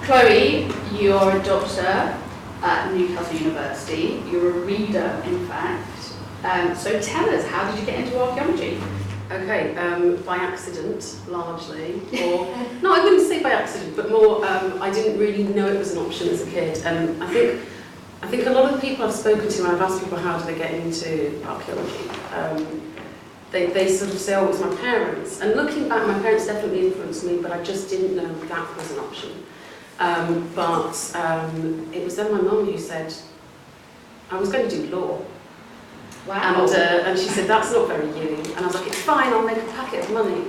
Chloe, you're a doctor at Newcastle University. You're a reader, in fact. So tell us, how did you get into archaeology? Okay, by accident, largely. Or, no, I wouldn't say by accident, but more, I didn't really know it was an option as a kid. And I think a lot of the people I've spoken to when I've asked people how do they get into archaeology, they sort of say, oh, it was my parents. And looking back, my parents definitely influenced me, but I just didn't know that was an option. It was then my mum who said, I was going to do law. Wow. And she said, that's not very you. And I was like, it's fine, I'll make a packet of money.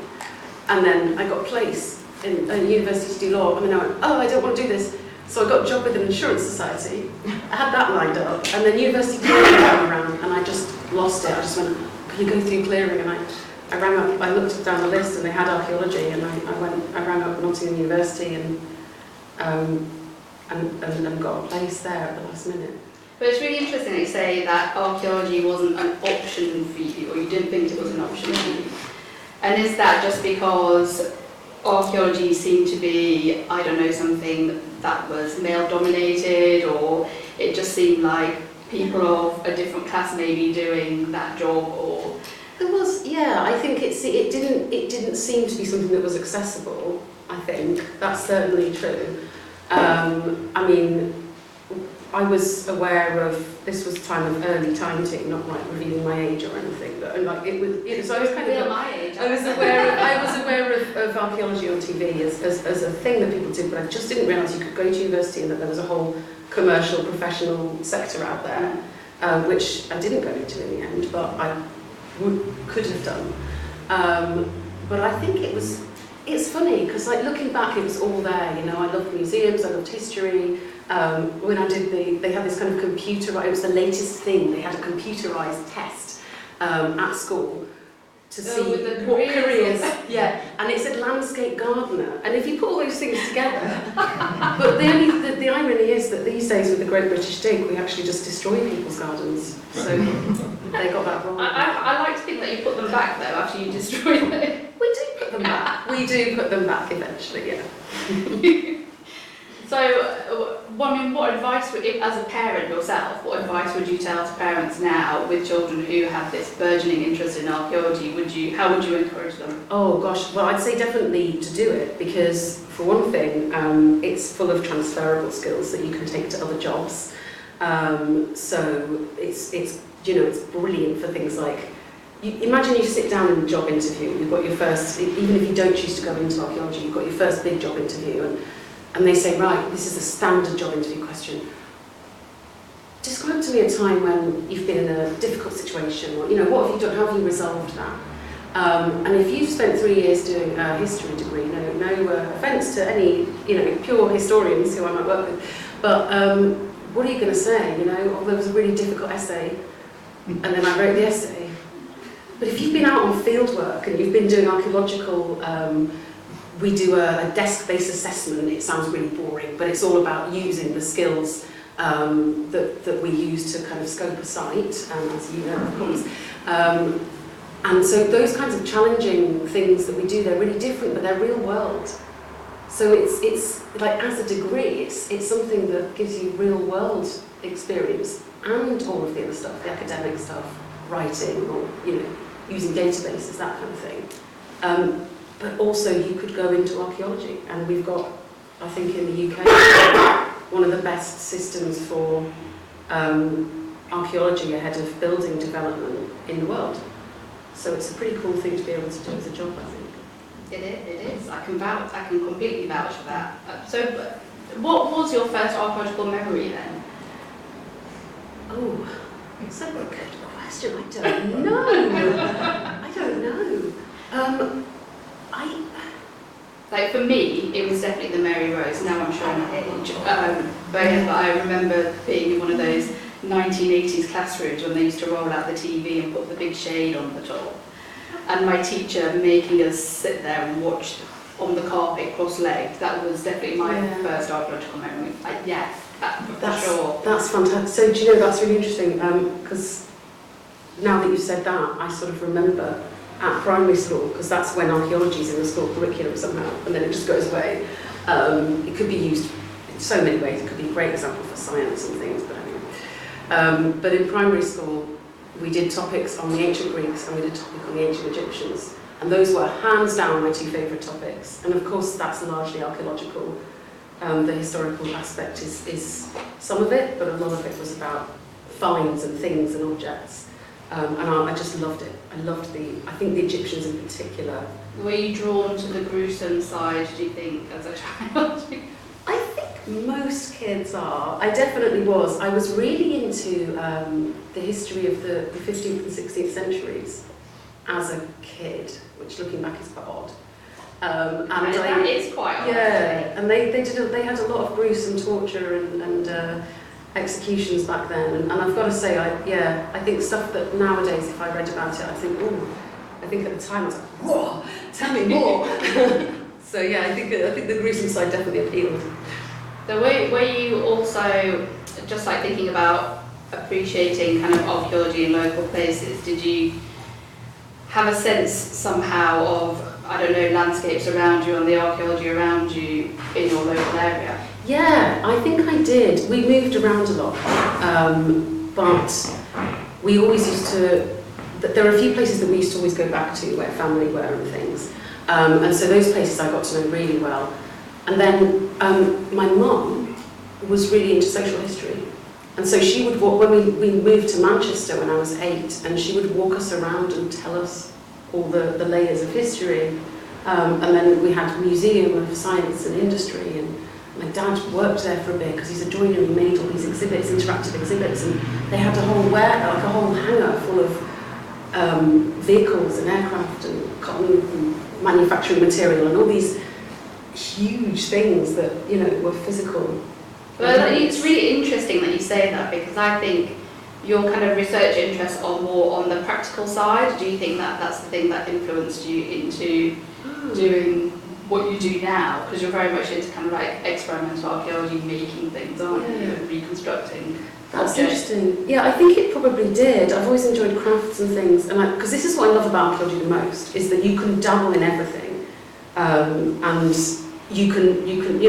And then I got a place in a university to do law. And then I went, oh, I don't want to do this. So I got a job with an insurance society. I had that lined up. And then university clearing came around and I just lost it. I just went, can you go through clearing? And I rang up, I looked down the list and they had archaeology. And I rang up Nottingham University and got a place there at the last minute. But it's really interesting that you say that archaeology wasn't an option for you, or you didn't think it was an option for you. And is that just because archaeology seemed to be, I don't know, something that was male-dominated, or it just seemed like people of a different class maybe doing that job, or... There was, yeah, I think it didn't seem to be something that was accessible, I think. That's certainly true. I mean, I was aware of, this was time of early timeting, not like revealing my age or anything, but like so I was kind of my age. I was aware of archaeology on TV as a thing that people did, but I just didn't realise you could go to university and that there was a whole commercial, professional sector out there, which I didn't go into in the end, but I could have done. But I think it's funny because like looking back, it was all there. You know, I loved museums, I loved history. When I did they had this kind of it was the latest thing. They had a computerized test at school to see what careers. Yeah, and it said landscape gardener. And if you put all those things together, but the irony is that these days with the Great British Dig, we actually just destroy people's gardens. So they got that wrong. I like to think that you put them back though after you destroy them. We do put them back. We do put them back eventually, yeah. So, I mean, what advice, as a parent yourself, what advice would you tell to parents now with children who have this burgeoning interest in archaeology? How would you encourage them? Oh gosh, well I'd say definitely to do it because for one thing, it's full of transferable skills that you can take to other jobs. So it's brilliant for things like, imagine you sit down in a job interview, you've got your first, even if you don't choose to go into archaeology, you've got your first big job interview and they say, right, this is a standard job interview question. Describe to me a time when you've been in a difficult situation, or what have you done, how have you resolved that? And if you've spent 3 years doing a history degree, no offence to any pure historians who I might work with, but what are you going to say? Oh, there was a really difficult essay, and then I wrote the essay. But if you've been out on field work and you've been doing archaeological, we do a desk-based assessment. It sounds really boring, but it's all about using the skills that we use to kind of scope a site, as you know, of course. And so those kinds of challenging things that we do, they're really different, but they're real world. So it's like, as a degree, it's something that gives you real world experience and all of the other stuff, the academic stuff, writing, or using databases, that kind of thing. But also you could go into archaeology, and we've got, I think in the UK, one of the best systems for archaeology ahead of building development in the world. So it's a pretty cool thing to be able to do as a job, I think. It is. I can completely vouch for that. So what was your first archaeological memory then? Oh, it's a good question. I don't know. I don't know. Like for me, it was definitely the Mary Rose. Now I'm showing my age. But I remember being in one of those 1980s classrooms when they used to roll out the TV and put the big shade on the top. And my teacher making us sit there and watch on the carpet cross-legged. That was definitely my first archaeological memory. For sure. That's fantastic. So do you know, that's really interesting, because now that you've said that, I sort of remember at primary school, because that's when archaeology is in the school curriculum somehow, and then it just goes away. It could be used so many ways. It could be a great example for science and things, but anyway. But in primary school, we did topics on the ancient Greeks and we did a topic on the ancient Egyptians. And those were hands down my 2 favourite topics. And of course, that's largely archaeological. The historical aspect is some of it, but a lot of it was about finds and things and objects. And I just loved it. I think the Egyptians in particular. Were you drawn to the gruesome side, do you think, as a child? I think most kids are. I definitely was. I was really into the history of the 15th and 16th centuries as a kid, which looking back is quite odd. And that is quite odd. Yeah, and they had a lot of gruesome torture and executions back then. And I've got to say, I think stuff that nowadays, if I read about it, I think at the time I was like, whoa, tell me more. So yeah, I think the gruesome side definitely appealed. So were you also, just like thinking about appreciating kind of archaeology in local places, did you have a sense somehow of, I don't know, landscapes around you and the archaeology around you in your local area? Yeah, I think I did. We moved around a lot, but we always used to, there are a few places that we used to always go back to where family were and things. And so those places I got to know really well. And then my mum was really into social history. And so she would walk, when we moved to Manchester when I was 8, and she would walk us around and tell us all the layers of history. And then we had a museum of science and industry, and my dad worked there for a bit because he's a joiner. He made all these exhibits, interactive exhibits, and they had a whole hangar full of vehicles and aircraft and cotton and manufacturing material and all these huge things that were physical. Well, it's really interesting that you say that, because I think your kind of research interests are more on the practical side. Do you think that that's the thing that influenced you into doing what you do now? Because you're very much into kind of like experimental archaeology, making things, aren't you, and reconstructing. That's interesting. Yeah, I think it probably did. I've always enjoyed crafts and things, and because this is what I love about archaeology the most, is that you can dabble in everything, and you can.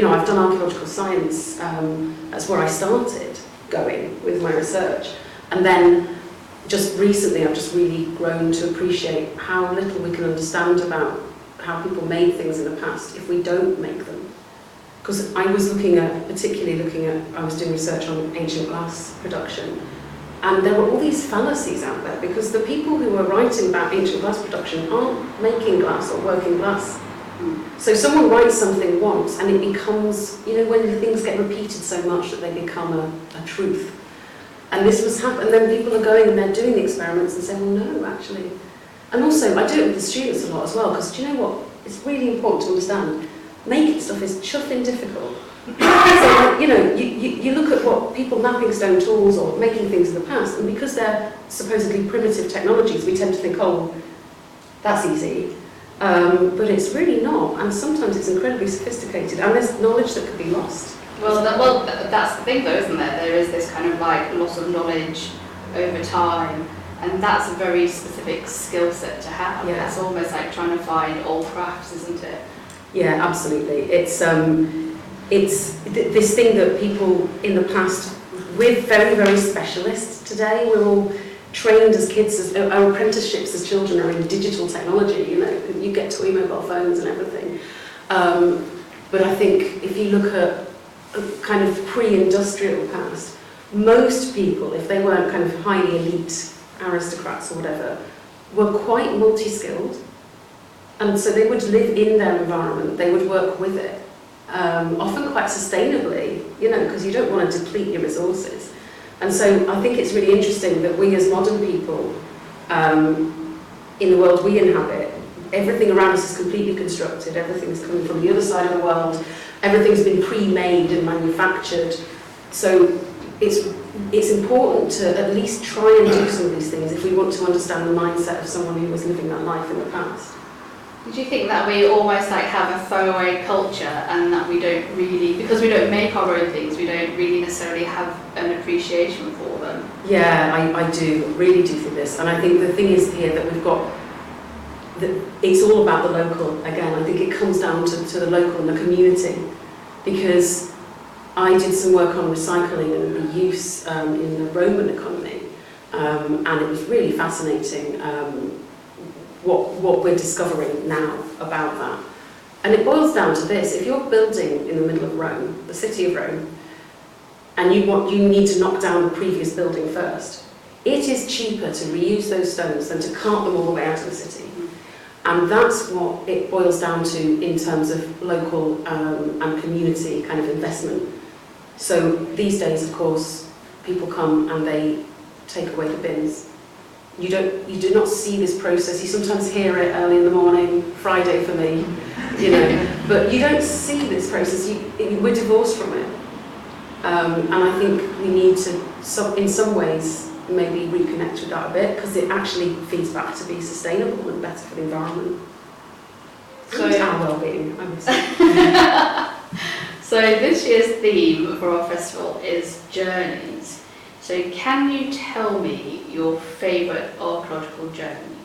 I've done archaeological science. That's where I started going with my research, and then just recently I've just really grown to appreciate how little we can understand about how people made things in the past if we don't make them. Because I was particularly looking at, I was doing research on ancient glass production, and there were all these fallacies out there, because the people who were writing about ancient glass production aren't making glass or working glass. So someone writes something once and it becomes, when things get repeated so much that they become a truth. And this was happening, and then people are going and they're doing the experiments and saying, well, no, actually. And also, I do it with the students a lot as well, because do you know what? It's really important to understand. Making stuff is chuffing difficult. So, you look at what people mapping stone tools or making things in the past, and because they're supposedly primitive technologies, we tend to think, oh, that's easy. But it's really not, and sometimes it's incredibly sophisticated, and there's knowledge that could be lost. Well, that's the thing though, isn't there? There is this kind of like loss of knowledge over time, and that's a very specific skill set to have. Yeah. It's almost like trying to find old crafts, isn't it? Yeah, absolutely. It's this thing that people in the past, we're very, very specialist today. We're all trained as kids, our apprenticeships as children are in digital technology, you get toy mobile phones and everything. But I think if you look at a kind of pre-industrial past, most people, if they weren't kind of highly elite aristocrats or whatever, were quite multi-skilled. And so they would live in their environment, they would work with it, often quite sustainably, because you don't want to deplete your resources. And so I think it's really interesting that we as modern people, in the world we inhabit, everything around us is completely constructed, everything's coming from the other side of the world, everything's been pre-made and manufactured. So it's important to at least try and do some of these things if we want to understand the mindset of someone who was living that life in the past. Did you think that we almost like have a throwaway culture, and that we don't really, because we don't make our own things, we don't really necessarily have an appreciation for them? Yeah, I do, really do think this. And I think the thing is here that we've got, it's all about the local. Again, I think it comes down to the local and the community, because I did some work on recycling and reuse in the Roman economy, and it was really fascinating what we're discovering now about that. And it boils down to this: if you're building in the middle of Rome, the city of Rome, and you need to knock down the previous building first, it is cheaper to reuse those stones than to cart them all the way out of the city. And that's what it boils down to in terms of local and community kind of investment. So these days, of course, people come and they take away the bins. You do not see this process. You sometimes hear it early in the morning, Friday for me, but you don't see this process. We're divorced from it. And I think we need to, in some ways, maybe reconnect with that a bit, because it actually feeds back to be sustainable and better for the environment. So, and our well-being, I would say. So this year's theme for our festival is journeys. So can you tell me your favourite archaeological journey?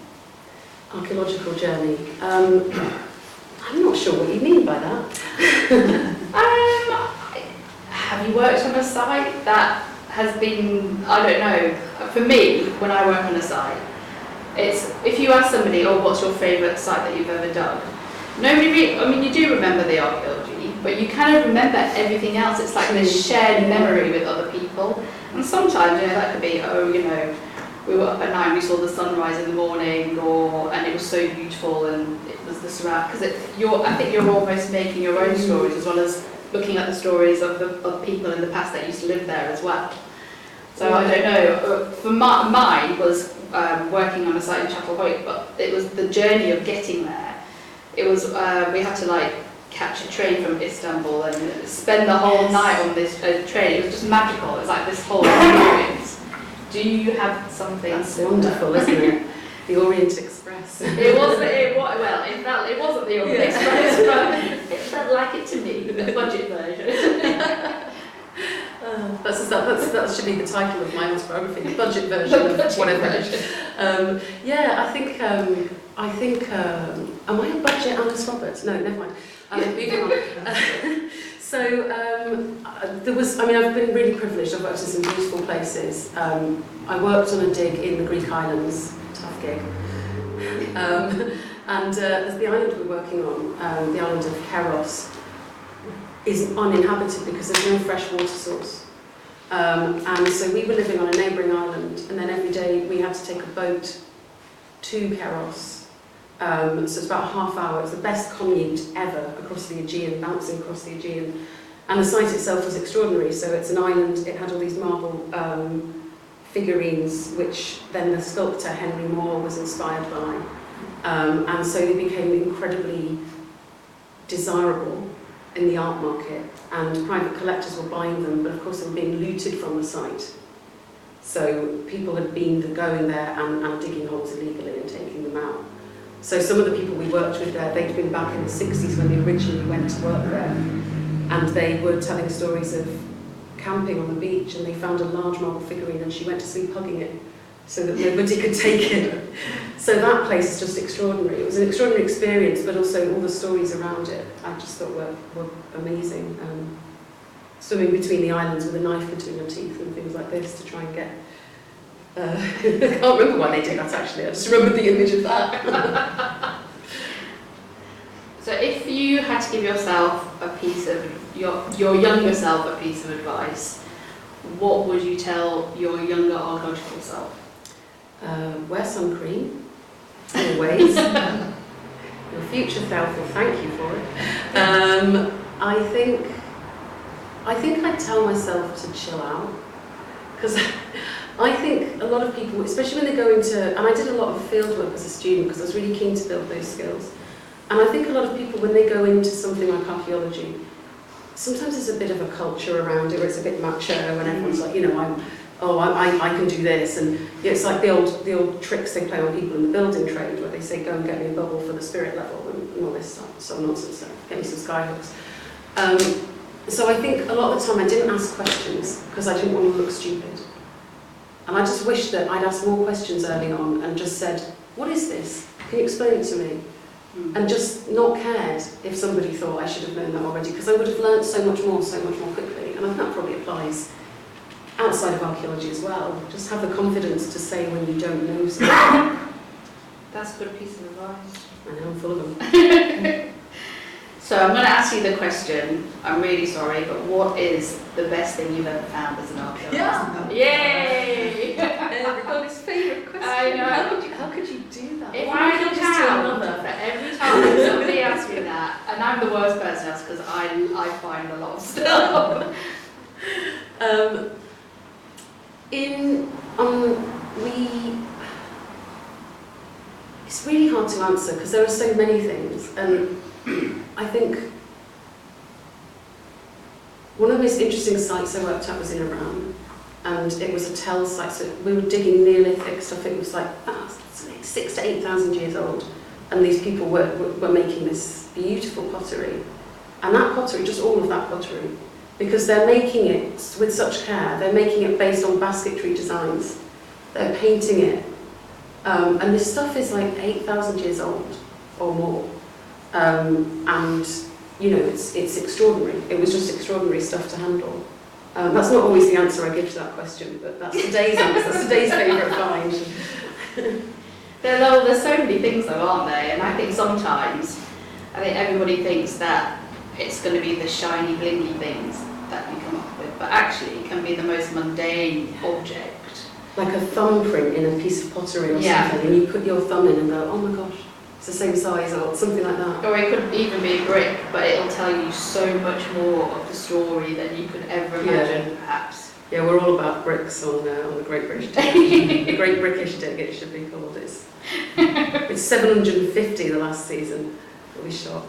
Archaeological journey. I'm not sure what you mean by that. Have you worked on a site that has been, I don't know, for me, when I work on a site, it's, if you ask somebody, oh, what's your favourite site that you've ever dug? Nobody really, I mean, you do remember the archaeology, but you kind of remember everything else. It's like this shared memory with other people. And sometimes, that could be, we were up at night, we saw the sunrise in the morning, and it was so beautiful, and it was the surround, because I think you're almost making your own stories as well as looking at the stories of people in the past that used to live there as well. So I don't know, for mine was working on a site in Chapel Hoyt, but it was the journey of getting there. It was, we had to catch a train from Istanbul and spend the whole night on this train. It was just magical. It was like this whole experience. Do you have something? That's wonderful, isn't it? The Orient Express. It wasn't the Orient Express, but it felt like it to me, the budget version. That should be the title of my autobiography, the budget version of whatever. I think. Am I a budget Alice Roberts? No, never mind. Moving on. I've been really privileged. I've worked in some beautiful places. I worked on a dig in the Greek islands, tough gig. The island we're working on, the island of Keros, is uninhabited because there's no fresh water source. And so we were living on a neighbouring island, and then every day we had to take a boat to Keros. So it's about a half hour. It was the best commute ever across the Aegean, bouncing across the Aegean. And the site itself was extraordinary. So it's an island, it had all these marble figurines, which then the sculptor Henry Moore was inspired by. And so they became incredibly desirable in the art market, and private collectors were buying them, but of course they were being looted from the site. So people had been going there and digging holes illegally and taking them out. So some of the people we worked with there, they'd been back in the 60s when they originally went to work there, and they were telling stories of camping on the beach, and they found a large marble figurine and she went to sleep hugging it so that nobody could take it. So that place is just extraordinary. It was an extraordinary experience, but also all the stories around it I just thought were amazing. Swimming between the islands with a knife between your teeth and things like this to try and get... I can't remember why they did that actually, I just remembered the image of that. So if you had to give yourself a piece of, your younger self a piece of advice, what would you tell your younger archaeological self? Wear sun cream, always. Your future self will thank you for it. I think I'd tell myself to chill out, because I think a lot of people, especially when they go into, and I did a lot of field work as a student because I was really keen to build those skills, and I think a lot of people, when they go into something like archaeology, sometimes there's a bit of a culture around it where it's a bit macho and everyone's like, I can do this, and it's like the old tricks they play on people in the building trade where they say, go and get me a bubble for the spirit level and all this stuff, some nonsense stuff, get me some skyhooks. So I think a lot of the time I didn't ask questions because I didn't want to look stupid. And I just wish that I'd asked more questions early on and just said, what is this? Can you explain it to me? And just not cared if somebody thought I should have known that already, because I would have learned so much more quickly. And I think that probably applies outside of archaeology as well. Just have the confidence to say when you don't know something. That's a good piece of advice. I know, I'm full of them. So I'm going to ask you the question. I'm really sorry, but what is the best thing you've ever found as an archaeologist? Yeah. Yay! Everybody's favourite question. I know. How could you do that? If Why I not could just do count another? for every time somebody asks me that, and I'm the worst person to ask because I find a lot of stuff. It's really hard to answer because there are so many things, and I think one of the most interesting sites I worked at was in Iran, and it was a tell site. So we were digging Neolithic stuff. It was like 6,000 to 8,000 years old, and these people were making this beautiful pottery, and that pottery, just all of that pottery, because they're making it with such care. They're making it based on basketry designs. They're painting it. And this stuff is like 8,000 years old or more. And, you know, it's extraordinary. It was just extraordinary stuff to handle. That's not always the answer I give to that question, but that's today's answer. That's today's favourite find. There's so many things though, aren't there? And I think sometimes, everybody thinks that it's going to be the shiny, blingy things that you come up with, but actually it can be the most mundane object. Like a thumbprint in a piece of pottery or something, and you put your thumb in and go, oh my gosh, it's the same size, or something like that. Or it could even be a brick, but it'll tell you so much more of the story than you could ever imagine, perhaps. Yeah, we're all about bricks on the Great British Dig. The Great British Dig, it should be called. It's 750 the last season that we shot,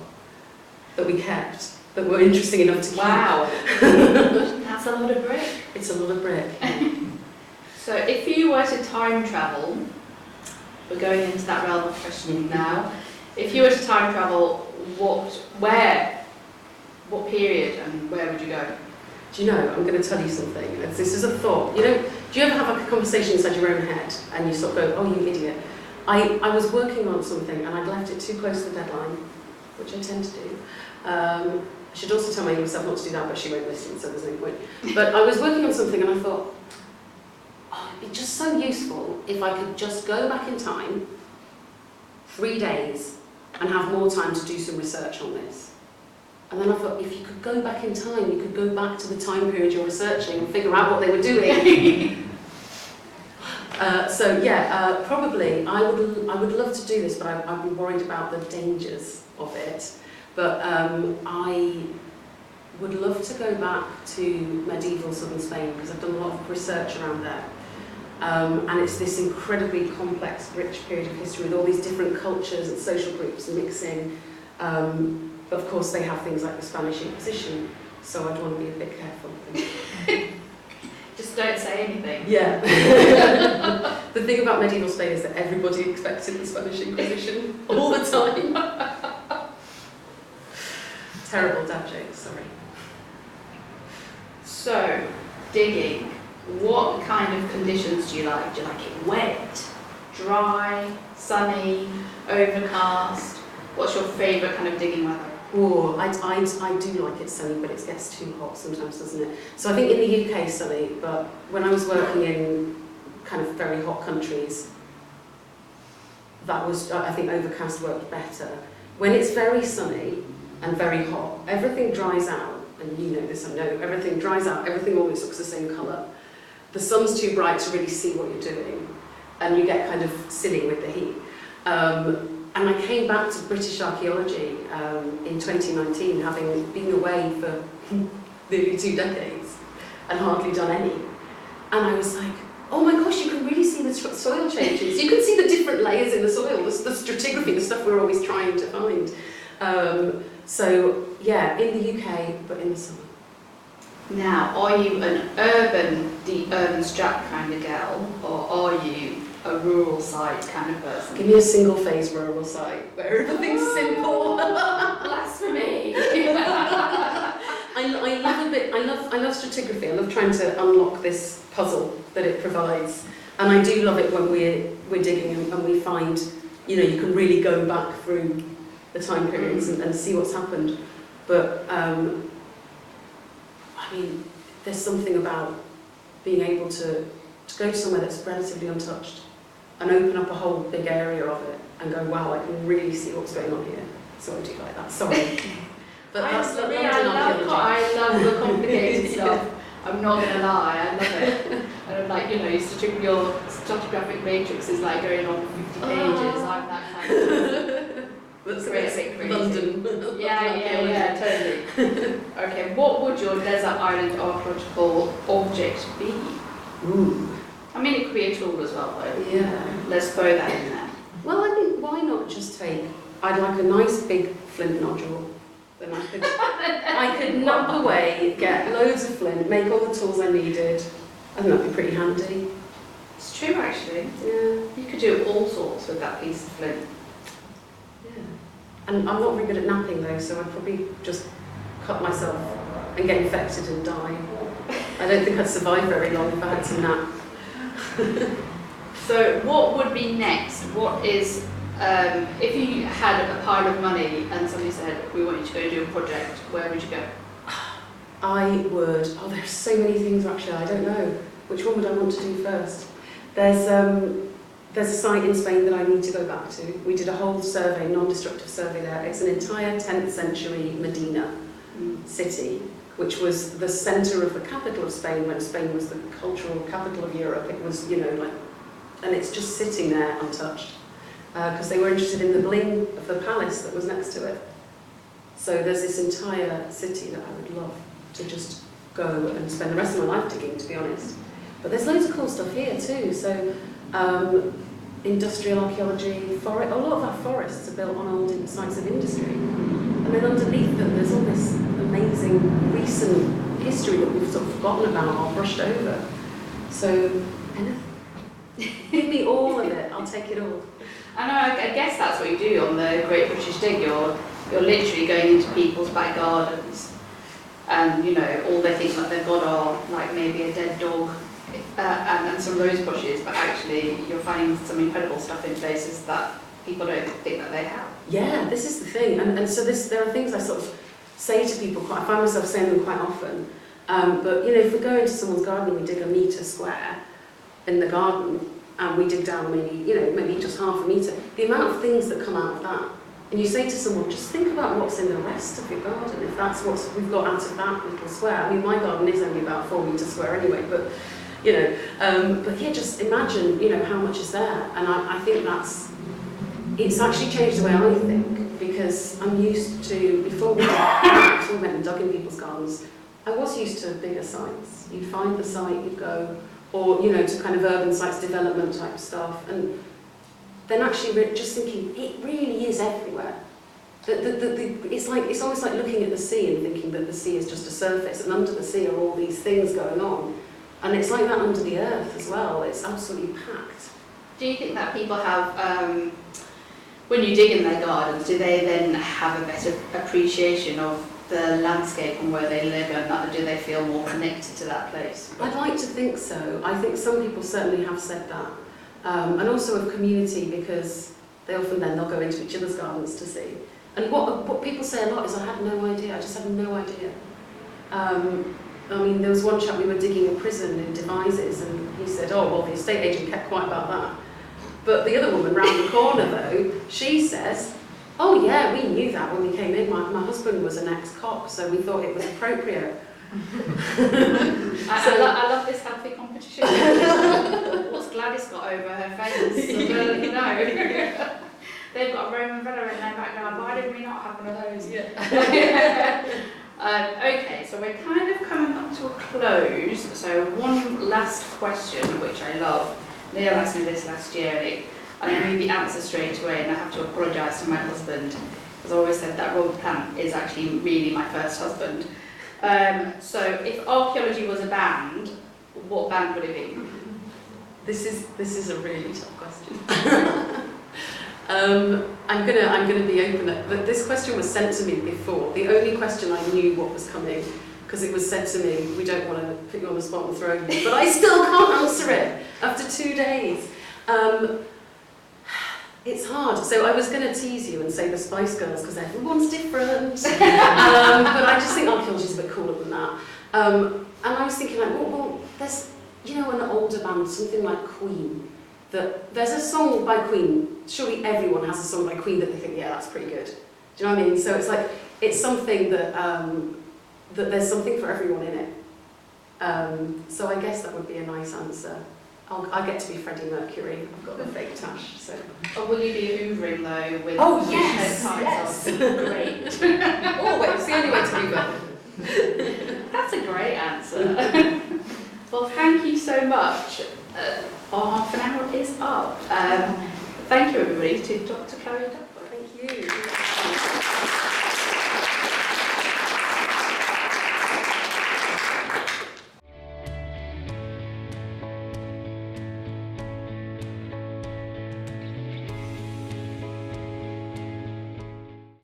that we kept, that were interesting enough to keep. Wow, that's a lot of brick. It's a lot of brick. So if you were to time travel, we're going into that realm of questioning now. If you were to time travel, what period and where would you go? Do you know, I'm going to tell you something. This is a thought. You know, do you ever have like a conversation inside your own head and you sort of go, oh, you idiot. I was working on something and I'd left it too close to the deadline, which I tend to do. I should also tell myself not to do that, but she won't listen, so there's no point. But I was working on something and I thought, oh, it'd be just so useful if I could just go back in time 3 days and have more time to do some research on this. And then I thought, if you could go back in time, you could go back to the time period you're researching and figure out what they were doing. Probably I would love to do this, but I'd be worried about the dangers of it. But I would love to go back to medieval southern Spain because I've done a lot of research around there. And it's this incredibly complex, rich period of history with all these different cultures and social groups mixing. But of course they have things like the Spanish Inquisition, so I'd want to be a bit careful. Just don't say anything. Yeah. The thing about medieval Spain is that everybody expected the Spanish Inquisition all the time. Terrible dad jokes, sorry. So, digging. What kind of conditions do you like? Do you like it wet, dry, sunny, overcast? What's your favourite kind of digging weather? Oh, I do like it sunny, but it gets too hot sometimes, doesn't it? So I think in the UK sunny, but when I was working in kind of very hot countries, I think overcast worked better. When it's very sunny and very hot, everything dries out, and you know this, I know, everything dries out, everything always looks the same colour. The sun's too bright to really see what you're doing, and you get kind of silly with the heat. And I came back to British archaeology in 2019, having been away for nearly 2 decades and hardly done any. And I was like, oh my gosh, you can really see the soil changes. You can see the different layers in the soil, the stratigraphy, the stuff we're always trying to find. So yeah, in the UK, but in the summer. Now, Are you an urban strap kind of girl, or are you a rural site kind of person? give me a single phase rural site where everything's simple. Blasphemy! I love a bit. I love stratigraphy. I love trying to unlock this puzzle that it provides, and I do love it when we're digging and we find, you know, you can really go back through the time periods and see what's happened. But I mean, there's something about being able to go to somewhere that's relatively untouched and open up a whole big area of it and go, wow, I can really see what's going on here. So I do like that. Sorry. But I that's love the complicated stuff. I'm not going to lie, I love it. And I'm like, your stratigraphic matrix is like going on 50 pages. I'm that kind of That's crazy. London. Yeah, totally. Okay, what would your desert island archaeological object be? Ooh. I mean, it could be a tool as well, though. Yeah. Let's throw that in there. Well, I think, why not just I'd like a nice big flint nodule. Then I could nap away, get loads of flint, make all the tools I needed. I think that'd be pretty handy. It's true, actually. Yeah. You could do all sorts with that piece of flint. Yeah. And I'm not very good at napping though, so I'd probably just cut myself and get infected and die. I don't think I'd survive very long if I had to nap. So what would be next? What is, if you had a pile of money and somebody said, we want you to go do a project, where would you go? I would, there's so many things actually, I don't know. Which one would I want to do first? There's a site in Spain that I need to go back to. We did a whole survey, non-destructive survey there. It's an entire 10th century Medina city, which was the centre of the capital of Spain when Spain was the cultural capital of Europe. It was, and it's just sitting there untouched because they were interested in the bling of the palace that was next to it. So there's this entire city that I would love to just go and spend the rest of my life digging, to be honest. But there's loads of cool stuff here too. So industrial archaeology, a lot of our forests are built on old sites of industry. And then underneath them there's all this amazing recent history that we've sort of forgotten about or brushed over. So give me all of it, I'll take it all. I guess that's what you do on the Great British Dig. You're literally going into people's back gardens and, all they think that they've got are like maybe a dead dog and some rose bushes, but actually you're finding some incredible stuff in places that people don't think that they have. Yeah, this is the thing. And so there are things I sort of say to people, I find myself saying them quite often. But, if we go into someone's garden and we dig a metre square in the garden, and we dig down maybe just half a metre, the amount of things that come out of that. And you say to someone, just think about what's in the rest of your garden, if that's what we've got out of that little square. I mean, my garden is only about 4 metre square anyway, but, just imagine, how much is there. And I think it's actually changed the way I think, because I'm used to, before we went and dug in people's gardens, I was used to bigger sites. You'd find the site, you'd go, or, to kind of urban sites development type stuff. And then actually just thinking, it really is everywhere. It's almost like looking at the sea and thinking that the sea is just a surface, and under the sea are all these things going on. And it's like that under the earth as well. It's absolutely packed. Do you think that people have, when you dig in their gardens, do they then have a better appreciation of the landscape and where they live, and do they feel more connected to that place? I'd like to think so. I think some people certainly have said that. And also of community, because they'll go into each other's gardens to see. And what people say a lot is, I had no idea, I just had no idea. There was one chap, we were digging a prison in Devizes, and he said, the estate agent kept quiet about that. But the other woman round the corner though, she says, oh yeah, we knew that when we came in. My husband was an ex-cop, so we thought it was appropriate. I love this healthy competition. What's Gladys got over her face? They've got a Roman villa in their background. Why did we not have one of those? Yeah. Okay, so we're kind of coming up to a close. So one last question, which I love. Neil asked me this last year, and I knew the answer straight away, and I have to apologise to my husband, because I always said that Robert Plant is actually really my first husband. So if archaeology was a band, what band would it be? This is a really tough question. I'm gonna be open. But this question was sent to me before. The only question I knew what was coming, because it was said to me, we don't want to put you on the spot and throw you, but I still can't answer it after 2 days. It's hard. So I was going to tease you and say the Spice Girls, because everyone's different. But I just think archaeology is a bit cooler than that. I was thinking like, well, there's, you know, an older band, something like Queen, that there's a song by Queen, surely everyone has a song by Queen that they think, yeah, that's pretty good. Do you know what I mean? So it's like, it's something that, that there's something for everyone in it. So I guess that would be a nice answer. I get to be Freddie Mercury. I've got the fake tash, so. Or will you be hoovering though with Yes. Great. Always, the only way to hoover. That's a great answer. Well, thank you so much. Our half an hour is up. Thank you everybody to Dr. Chloe Duckworth. Thank you.